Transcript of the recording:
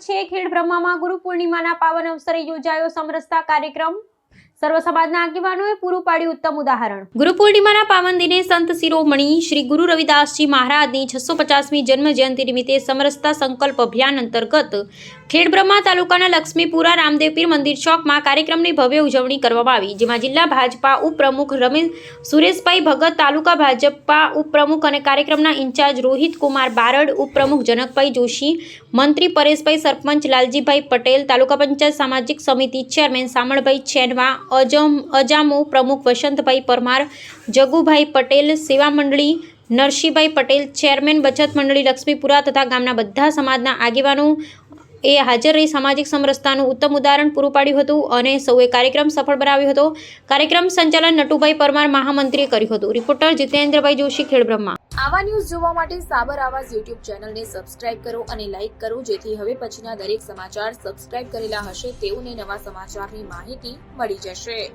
છે ખેડબ્રહ્મામાં ગુરુ પૂર્ણિમાના પાવન અવસરે યોજાયો સમરસતા કાર્યક્રમ। સર્વ સમાજના આગેવાનોએ પૂરું પાડ્યું ઉત્તમ ઉદાહરણ। ગુરુ પૂર્ણિમાના પાવન દિને સંત શિરોમણી શ્રી ગુરુ રવિદાસજી મહારાજની 650મી જન્મ જયંતિ નિમિત્તે સમરસતા સંકલ્પ અભિયાન અંતર્ગત ખેડબ્રહ્મા તાલુકાના લક્ષ્મીપુરા રામદેવ પીર મંદિર ચોકમાં કાર્યક્રમની ભવ્ય ઉજવણી કરવામાં આવી, જેમાં જિલ્લા ભાજપા ઉપપ્રમુખ સુરેશભાઈ ભગત, તાલુકા ભાજપા ઉપપ્રમુખ અને કાર્યક્રમના ઇન્ચાર્જ રોહિત કુમાર બારડ, ઉપપ્રમુખ જનકભાઈ જોશી, મંત્રી પરેશભાઈ, સરપંચ લાલજીભાઈ પટેલ, તાલુકા પંચાયત સામાજિક સમિતિ ચેરમેન સામળભાઈ છેનવા, અજામો પ્રમુખ વસંતભાઈ પરમાર, જગુભાઈ પટેલ, સેવા મંડળી નરસિંહભાઈ પટેલ, ચેરમેન બચત મંડળી લક્ષ્મીપુરા તથા ગામના બધા સમાજના આગેવાનો એ હાજર રહી સામાજિક સમરસતાનું ઉત્તમ ઉદાહરણ પૂરું પાડ્યું હતું અને સૌએ કાર્યક્રમ સફળ બનાવ્યો હતો। કાર્યક્રમ સંચાલન નટુભાઈ પરમાર મહામંત્રીએ કર્યું હતું। રિપોર્ટર જીતેન્દ્રભાઈ જોશી, ખેડબ્રહ્મા। આવા ન્યૂઝ જોવા માટે સાબર આવાજ યુટ્યુબ ચેનલને સબસ્ક્રાઇબ કરો અને લાઇક કરો, જેથી હવે પછીના દરેક સમાચાર સબસ્ક્રાઇબ કરેલા હશે તેઓને નવા સમાચારની માહિતી મળી જશે।